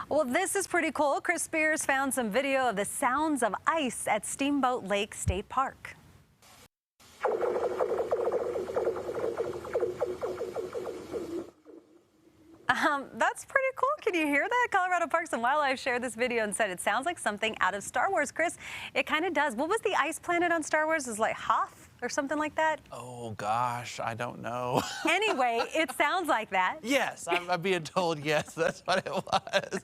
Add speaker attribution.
Speaker 1: Well, this is pretty cool. Chris Spears found some video of the sounds of ice at Steamboat Lake State Park. That's pretty cool. Can you hear that? Colorado Parks and Wildlife shared this video and said it sounds like something out of Star Wars. Chris, it kind of does. What was the ice planet on Star Wars? Is like Hoth or something like that?
Speaker 2: Oh gosh, I don't know.
Speaker 1: Anyway, it sounds like that.
Speaker 2: Yes, I'm being told yes, that's what it was.